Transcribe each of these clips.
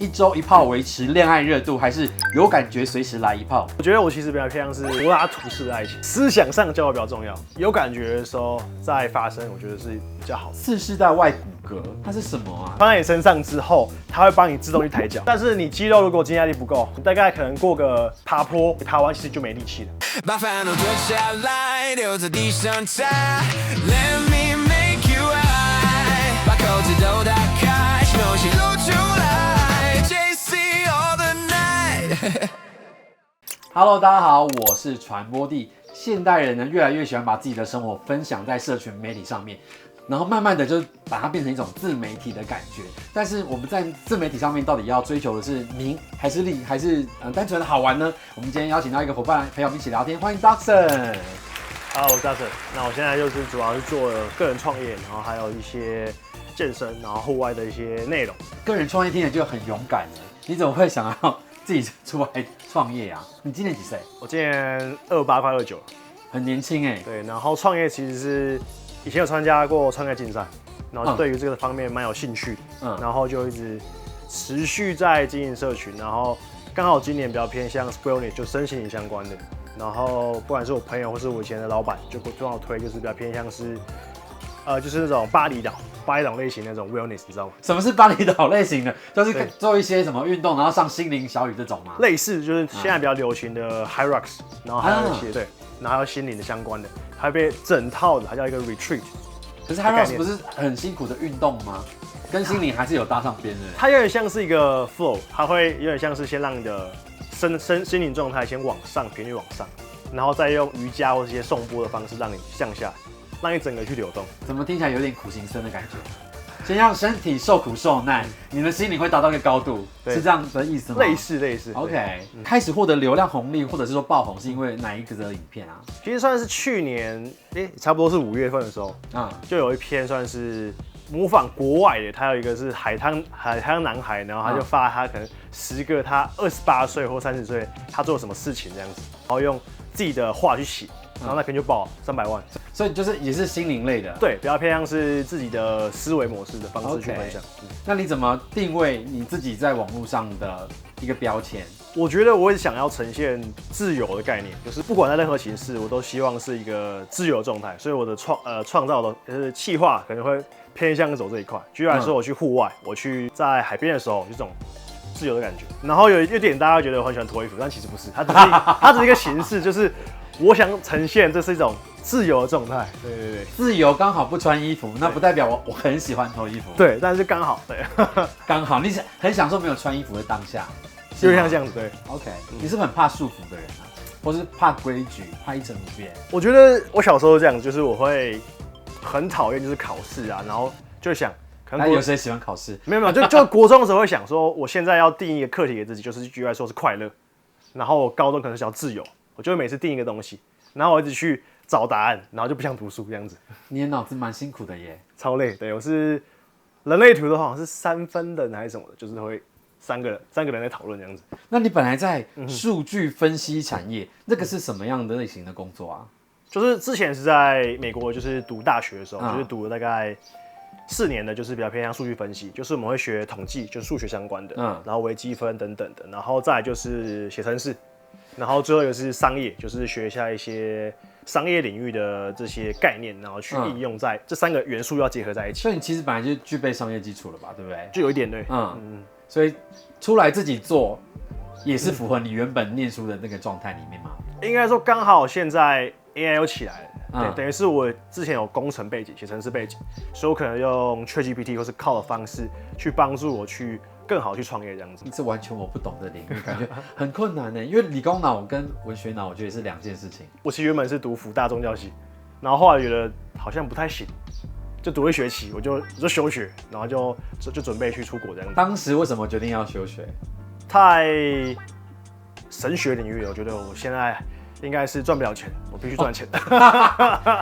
一周一炮维持恋爱热度，还是有感觉随时来一炮？我觉得我其实比较偏向是柏拉图式的爱情，思想上交流比较重要，有感觉的时候再发生，我觉得是比较好的。次世代外骨骼，它是什么啊？放在你身上之后，它会帮你自动去抬脚，但是你肌肉如果肌耐力不够，大概可能过个爬坡，你爬完其实就没力气了。把烦恼脱下来，留在地上踩。Let me make you high， 把口子都打开，流星露出来 ，JC all the night。Hello， 大家好，我是传播帝。现代人呢，越来越喜欢把自己的生活分享在社群媒体上面，然后慢慢的就把它变成一种自媒体的感觉。但是我们在自媒体上面到底要追求的是名还是利，还是单纯的好玩呢？我们今天邀请到一个伙伴陪我们一起聊天，欢迎 Dawson。Hello， 我是 Dawson。那我现在就是主要是做个人创业，然后还有一些健身，然后户外的一些内容。个人创业听起来就很勇敢耶，你怎么会想要自己出来创业啊？你今年几岁？我今年28快29了，很年轻哎。对，然后创业其实是以前有参加过创业竞赛，然后对于这个方面蛮有兴趣，然后就一直持续在经营社群，然后刚好今年比较偏向 Wellness 就身心灵相关的，然后不管是我朋友或是我以前的老板，就帮我推，就是比较偏向是就是那种巴厘岛类型那种 Wellness， 你知道吗？什么是巴厘岛类型的？就是做一些什么运动，然后上心灵小雨这种吗？类似就是现在比较流行的 High Rocks， 然后还有一些对，然后还有心灵的相关的，还被整套的，它叫一个 Retreat。可是 High Rocks 不是很辛苦的运动吗？跟心灵还是有搭上边的。它有点像是一个 flow， 它会有点像是先让你的心灵状态先往上，频率往上，然后再用瑜伽或是一些颂钵的方式让你向下，让你整个去流动。怎么听起来有点苦行僧的感觉？先让身体受苦受难，你的心灵会达到一个高度，是这样的意思吗？类似。OK，开始获得流量红利，或者是说爆红，是因为哪一个的影片啊？其实算是去年，差不多是5月份的时候，就有一篇算是模仿国外的，他有一个是海滩男孩，然后他就发他可能10个他28岁或30岁他做了什么事情这样子，然后用自己的话去写，然后那可能就爆300万。所以就是也是心灵类的，对，比较偏向是自己的思维模式的方式去分享。那你怎么定位你自己在网络上的一个标签？我觉得我也想要呈现自由的概念，就是不管在任何形式，我都希望是一个自由的状态。所以我的创造的就是企划可能会偏向走这一块。举例来说，我去户外，我去在海边的时候，这种自由的感觉。然后有一点大家觉得我很喜欢脱衣服，但其实不是，它只是一个形式，就是我想呈现这是一种自由的状态。对，自由刚好不穿衣服，那不代表我很喜欢脱衣服。对，但是刚好对，刚好你很享受没有穿衣服的当下。就像这样子，对 ，OK，你是不是很怕束缚的人啊，或是怕规矩，怕一成不变？我觉得我小时候这样子，就是我会很讨厌就是考试啊，然后就想，可能有谁喜欢考试？没有，就国中的时候会想说，我现在要定一个课题给自己，就是举例来说是快乐，然后我高中可能想要自由，我就会每次定一个东西，然后我一直去找答案，然后就不想读书这样子。你的脑子蛮辛苦的耶，超累。对，我是人类图的话，好像是3分的还是什么的，就是会。三个人在讨论这样子。那你本来在数据分析产业，那个是什么样的类型的工作啊？就是之前是在美国，就是读大学的时候，就是读了大概4年的，就是比较偏向数据分析，就是我们会学统计，就是数学相关的，然后微积分等等的，然后再来就是写程式，然后最后一个是商业，就是学一下一些商业领域的这些概念，然后去应用在这3个元素要结合在一起。所以你其实本来就具备商业基础了吧，对不对？就有一点对，所以出来自己做，也是符合你原本念书的那个状态里面吗？应该说刚好现在 AI 又起来了，对，等于是我之前有工程背景、写程式背景，所以我可能用 ChatGPT 或是靠的方式去帮助我去更好去创业这样子。这完全我不懂的领域，感觉很困难呢，因为理工脑跟文学脑我觉得是2件事情。我其实原本是读辅大宗教系，然后后来觉得好像不太行。就读1学期，我就休学，然后就准备去出国这样子。当时为什么决定要休学？太神学领域了，我觉得我现在应该是赚不了钱，我必须赚钱。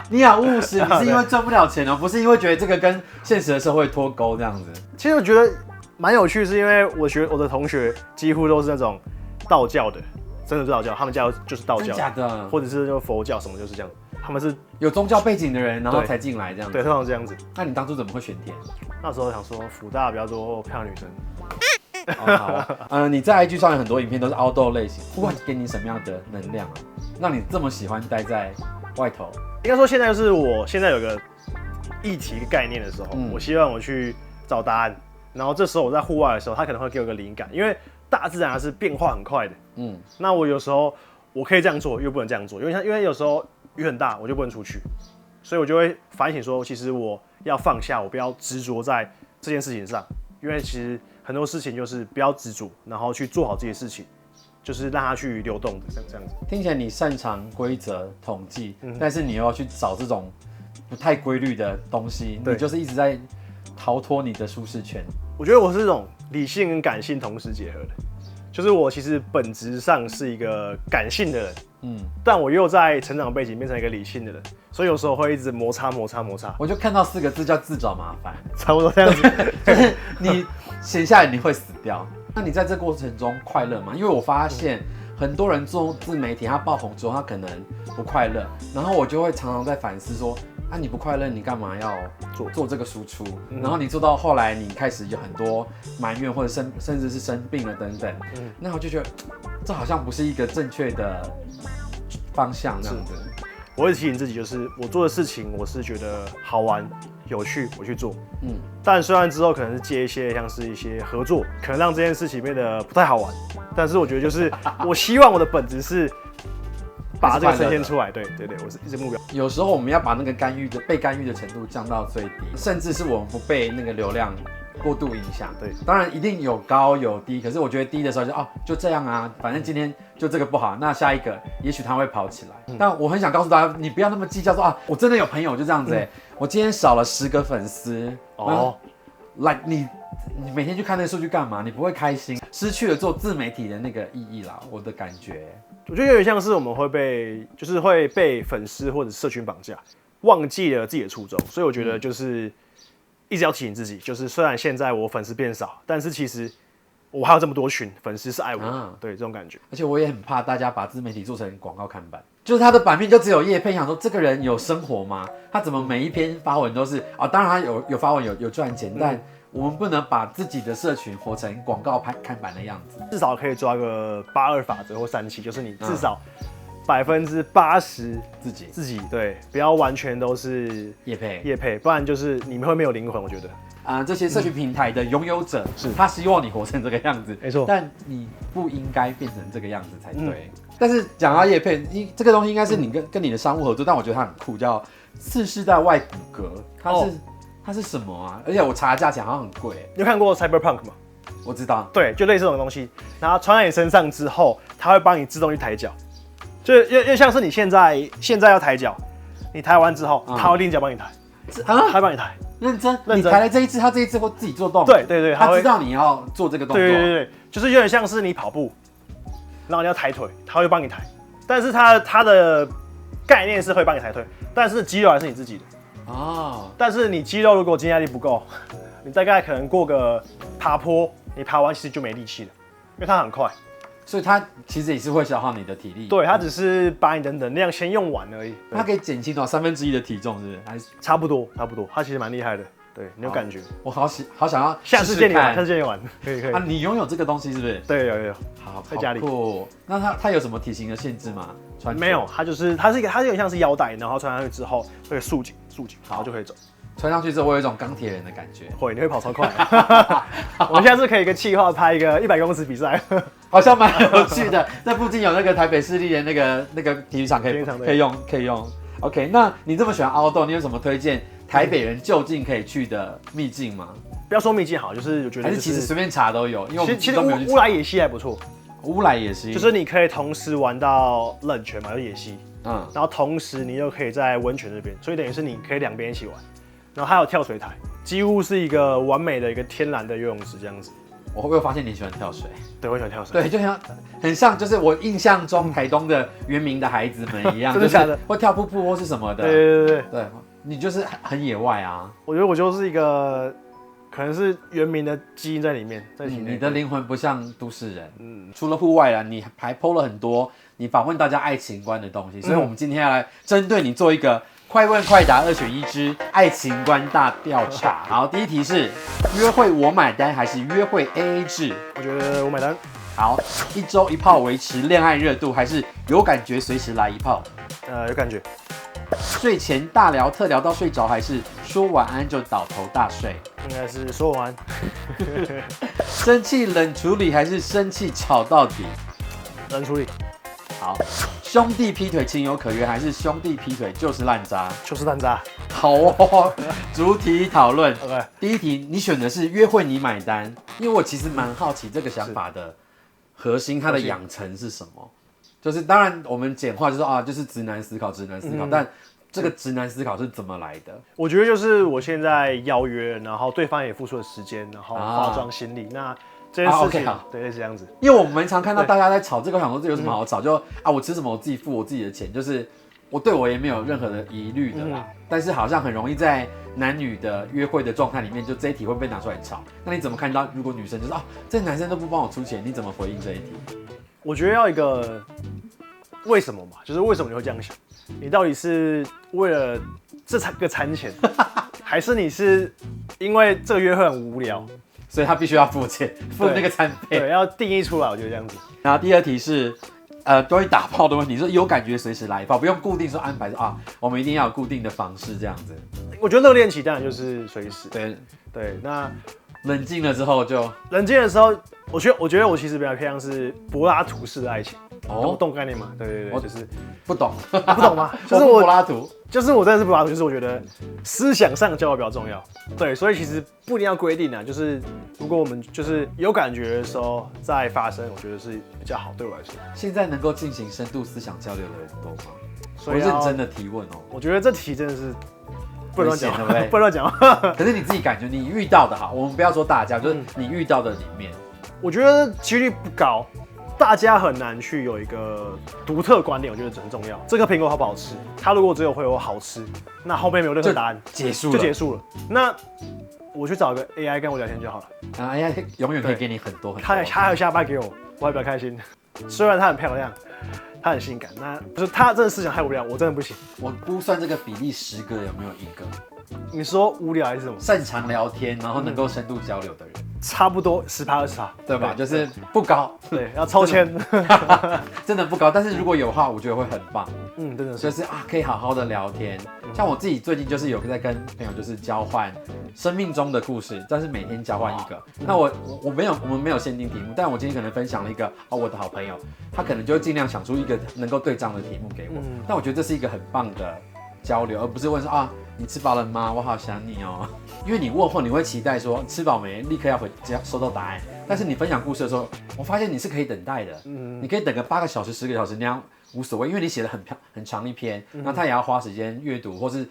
你好务实，你是因为赚不了钱哦，不是因为觉得这个跟现实的社会脱钩这样子。其实我觉得蛮有趣，是因为我的同学几乎都是那种道教的，真的是道教，他们家就是道教，真假的，或者是就佛教什么就是这样。他们是有宗教背景的人，然后才进来这样子。对，通常这样子。那你当初怎么会选填？那时候想说辅大比较多漂亮女生。好，你在 IG 上有很多影片都是 outdoor 类型，户外给你什么样的能量啊？让你这么喜欢待在外头？应该说现在就是我现在有个议题概念的时候，我希望我去找答案，然后这时候我在户外的时候，它可能会给我一个灵感，因为大自然它是变化很快的。那我有时候我可以这样做，又不能这样做，因为有时候雨很大，我就不能出去，所以我就会反省说，其实我要放下，我不要执着在这件事情上，因为其实很多事情就是不要执着，然后去做好这些事情，就是让它去流动的这样子。听起来你擅长规则统计，但是你又要去找这种不太规律的东西，你就是一直在逃脱你的舒适圈。我觉得我是这种理性跟感性同时结合的，就是我其实本质上是一个感性的人，但我又在成长背景变成一个理性的人，所以有时候会一直摩擦。我就看到4个字叫自找麻烦，差不多这样子。就是你闲下来你会死掉。那你在这过程中快乐吗？因为我发现很多人做自媒体，他爆红之后他可能不快乐，然后我就会常常在反思说，你不快乐，你干嘛要做这个输出？然后你做到后来，你开始有很多埋怨，或者甚至是生病了等等。那我就觉得这好像不是一个正确的方向，这样子。我会提醒自己，就是我做的事情，我是觉得好玩、有趣，我去做。但虽然之后可能是接一些像是一些合作，可能让这件事情变得不太好玩，但是我觉得就是我希望我的本质是把这个呈现出来。对，我是一直目标。有时候我们要把那个被干预的程度降到最低，甚至是我们不被那个流量过度影响。对，当然一定有高有低，可是我觉得低的时候就这样啊，反正今天就这个不好，那下一个也许他会跑起来。但我很想告诉大家，你不要那么计较说我真的有朋友就这样子我今天少了10个粉丝你每天去看那个数据干嘛？你不会开心，失去了做自媒体的那个意义啦。我的感觉，我觉得有点像是我们会被粉丝或者社群绑架，忘记了自己的初衷。所以我觉得就是一直要提醒自己，就是虽然现在我粉丝变少，但是其实我还有这么多群粉丝是爱我的，对这种感觉。而且我也很怕大家把自媒体做成广告看板，就是他的版面就只有业配，想说这个人有生活吗？他怎么每一篇发文都是当然他有发文有赚钱，但我们不能把自己的社群活成广告看板的样子。至少可以抓个82法则或37，就是你至少80%自己对，不要完全都是业配，不然就是你们会没有灵魂。我觉得这些社群平台的拥有者他希望你活成这个样子，没错，但你不应该变成这个样子才对。但是讲到业配，这个东西应该是你跟你的商务合作，但我觉得它很酷，叫次世代外骨骼，它是什么啊？而且我查价钱好像很贵。你有看过 Cyberpunk 吗？我知道，对，就类似这种东西，然后穿在你身上之后，它会帮你自动去抬脚，就越像是你现在要抬脚，你抬完之后，它会另一脚帮你抬，它会帮你抬。认真，你抬了这一次，他这一次会自己做动。对，他知道你要做这个动作。对，就是有点像是你跑步，然后你要抬腿，他会帮你抬，但是它的概念是会帮你抬腿，但是肌肉还是你自己的。但是你肌肉如果肌耐力不够，你大概可能过个爬坡，你爬完其实就没力气了，因为它很快，所以它其实也是会消耗你的体力。对，它只是把你的能量先用完而已。它可以减轻到1/3的体重，是不是？还是差不多，它其实蛮厉害的。对，你有感觉？我好想要下次见你玩，可以。你拥有这个东西是不是？对，有。好，在家里。酷。那它有什么体型的限制吗？没有，它有点像是腰带，然后穿上去之后会束紧，然后就可以走。穿上去之后，我有一种钢铁人的感觉。你会跑超快。我们下次可以一个企划拍一个100公尺比赛，好像蛮有趣的。在附近有那个台北市立的那个体育场可以用。OK， 那你这么喜欢 outdoor， 你有什么推荐台北人就近可以去的秘境吗？不要说秘境好，就是我觉得还是其实随便查都有，因为我们其实乌来野溪还不错。乌来野溪就是你可以同时玩到冷泉嘛，就野溪，然后同时你又可以在温泉这边，所以等于是你可以两边一起玩。然后还有跳水台，几乎是一个完美的一个天然的游泳池这样子。我会不会发现你喜欢跳水？对，我喜欢跳水。对，就很像，就是我印象中台东的原民的孩子们一样，真的假的？会跳瀑布或是什么的。对，你就是很野外啊。我觉得我就是一个，可能是原民的基因在里面，在体内。你的灵魂不像都市人。除了户外啦，你还 PO 了很多你访问大家爱情观的东西，所以我们今天要来针对你做一个快问快答2选1之爱情观大调查。好，第一题是约会我买单还是约会 AA 制？我觉得我买单。好，1周1炮维持恋爱热度，还是有感觉随时来一炮？有感觉。睡前大聊特聊到睡着，还是说晚安就倒头大睡？应该是说完。生气冷处理还是生气吵到底？冷处理。好，兄弟劈腿情有可原，还是兄弟劈腿就是烂渣？就是烂渣。好哦，主体讨论。OK， 第一题你选的是约会你买单，因为我其实蛮好奇这个想法的核心，它的养成是什么？就是当然我们简化就是说啊，就是直男思考，但这个直男思考是怎么来的？我觉得就是我现在邀约，然后对方也付出了时间，然后化妆心理，那这件事情，对，是这样子。因为我们蛮常看到大家在吵这个，我想说这有什么好吵？就啊，我吃什么我自己付我自己的钱，就是我对我也没有任何的疑虑的啦。但是好像很容易在男女的约会的状态里面，就这一题会被拿出来吵。那你怎么看到？如果女生就是啊，这男生都不帮我出钱，你怎么回应这一题？我觉得要一个为什么嘛，就是为什么你会这样想？你到底是为了这个餐钱，还是你是因为这个约会很无聊，所以他必须要付钱，付那个餐费？对，要定义出来，我觉得这样子。然后第二题是，关于打炮的问题，说有感觉随时来一炮，不用固定说安排说啊，我们一定要有固定的方式这样子。我觉得热恋期当然就是随时。对，那冷静了之后就冷静的时候，我觉得我其实比较偏向是柏拉图式的爱情。懂概念吗？对，就是不懂吗？就是柏拉图，就是我真的是柏拉图，就是我觉得思想上交流比较重要。对，所以其实不一定要规定啊，就是如果我们就是有感觉的时候再发生，我觉得是比较好，对我来说。现在能够进行深度思想交流的人多吗？所以我认真的提问哦。我觉得这题真的是不能乱讲，对不对？不能乱讲。可是你自己感觉你遇到的好，我们不要说大家，就是你遇到的里面，我觉得几率不高。大家很难去有一个独特观点，我觉得很重要。这个苹果好不好吃？它如果只有会有好吃，那后面没有任何答案，结束了。那我去找一个 AI 跟我聊天就好了。AI 永远可以给你很多。他还有下班给我，我还比较开心。虽然她很漂亮，她很性感，那就是她真的思想太无聊，我真的不行。我估算这个比例10个有没有1个？你说无聊还是什么？擅长聊天，然后能够深度交流的人，差不多10%-20%，对吧？就是不高，对，要抽签，真的不高。但是如果有的话，我觉得会很棒。真的是，就是啊，可以好好的聊天。像我自己最近就是有在跟朋友就是交换生命中的故事，但是每天交换一个。那我们没有限定题目，但我今天可能分享了一个我的好朋友，他可能就会尽量想出一个能够对账的题目给我。但我觉得这是一个很棒的交流，而不是问说啊，你吃饱了吗？我好想你哦。因为你问后，你会期待说吃饱没，立刻要回家收到答案。但是你分享故事的时候，我发现你是可以等待的。你可以等个8个小时、10个小时那样无所谓，因为你写的很长一篇，那他也要花时间阅读或是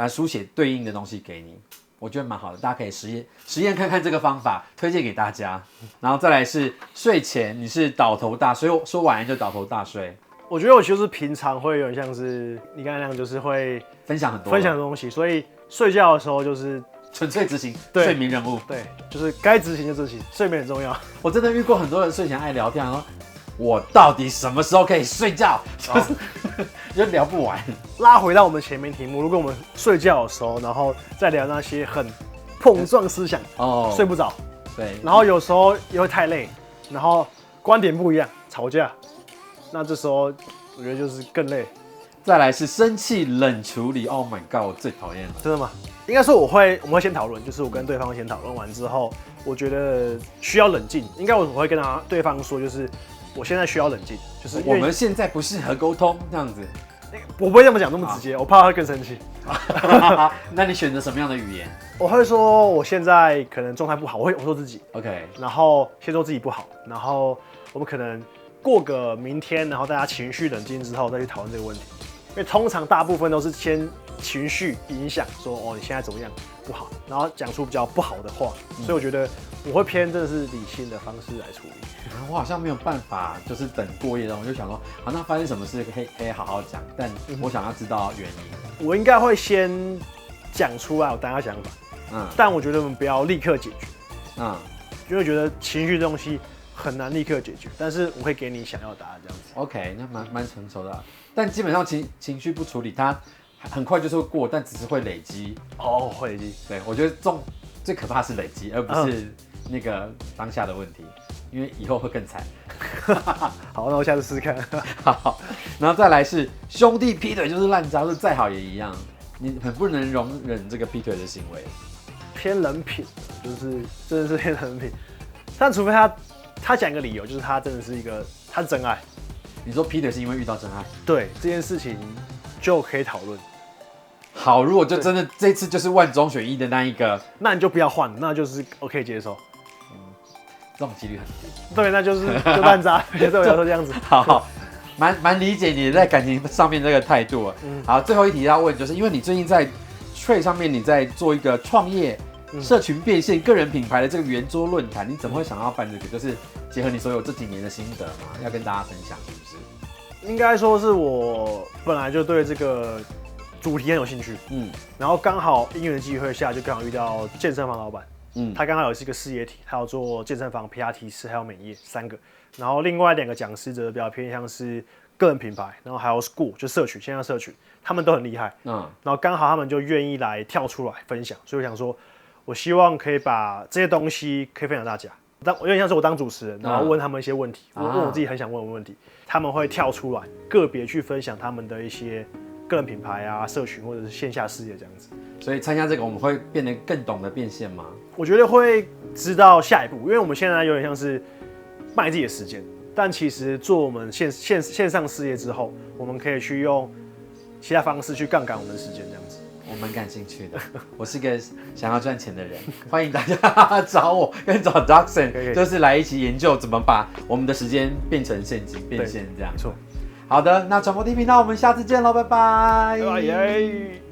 书写对应的东西给你。我觉得蛮好的，大家可以实验看看这个方法，推荐给大家。然后再来是睡前你是倒头大睡，说晚安就倒头大睡。我觉得我就是平常会有点像是你刚才那样，就是会分享很多东西，所以睡觉的时候就是纯粹执行睡眠任务。对，就是该执行就执行，睡眠很重要。我真的遇过很多人睡前爱聊天，说我到底什么时候可以睡觉，就聊不完。拉回到我们前面题目，如果我们睡觉的时候，然后再聊那些很碰撞思想，睡不着。对，然后有时候也会太累，然后观点不一样，吵架。那这时候我觉得就是更累。再来是生气冷处理 ，Oh my god， 我最讨厌了。真的吗？应该说我们会先讨论，就是我跟对方先讨论完之后，我觉得需要冷静。应该我会跟对方说，就是我现在需要冷静，就是我们现在不适合沟通这样子。我不会这么讲那么直接，我怕他会更生气。那你选择什么样的语言？我会说我现在可能状态不好，我说自己 OK， 然后先说自己不好，然后我们可能过个明天，然后大家情绪冷静之后再去讨论这个问题。因为通常大部分都是先情绪影响，说你现在怎么样不好，然后讲出比较不好的话，所以我觉得我会偏真的是理性的方式来处理。我好像没有办法，就是等过夜的，我就想说，好，那发生什么事可以好好讲，但我想要知道原因。我应该会先讲出来我大家想法，但我觉得我们不要立刻解决，因为觉得情绪这东西很难立刻解决，但是我会给你想要的答案这样子。OK， 那蛮成熟的但基本上情绪不处理，它很快就是会过，但只是会累积。哦，会累积。对，我觉得最可怕是累积，而不是那个当下的问题，因为以后会更惨。好，那我下次试试看。好，然后再来是兄弟劈腿就是烂招，就是再好也一样，你很不能容忍这个劈腿的行为。偏人品，就是真的是偏人品。但除非他讲一个理由，就是他真的是他是真爱。你说劈腿是因为遇到真爱？对，这件事情就可以讨论。好，如果就真的这次就是万中选一的那一个，那你就不要换，那就是我可以接受。这种几率很低。对，那就烂渣，对我来说这样子。好，蛮理解你在感情上面这个态度了。好，最后一题要问，就是因为你最近在 Trade 上面你在做一个创业、社群变现、个人品牌的这个圆桌论坛，你怎么会想要办这个？就是结合你所有这几年的心得嘛，要跟大家分享，是不是？应该说是我本来就对这个主题很有兴趣，然后刚好因缘机会下，就刚好遇到健身房老板。他刚好有是一个事业体，他要做健身房、皮拉提斯还有美业3个，然后另外2个讲师则比较偏向是个人品牌，然后还有 School 就社群，线上社群，他们都很厉害，然后刚好他们就愿意来跳出来分享，所以我想说，我希望可以把这些东西可以分享大家，有点像是我当主持人，然后问他们一些问题，问我自己很想问的问题，他们会跳出来个别去分享他们的一些个人品牌啊、社群或者是线下事业这样子。所以参加这个，我们会变得更懂得变现吗？我觉得会知道下一步，因为我们现在有点像是卖自己的时间，但其实做我们线上事业之后，我们可以去用其他方式去杠杆我们的时间，这样子。我蛮感兴趣的，我是个想要赚钱的人，欢迎大家找我跟找 Doxon， 就是来一起研究怎么把我们的时间变成现金变现这样。没错。好的，那传播地频道我们下次见喽，拜拜。拜拜。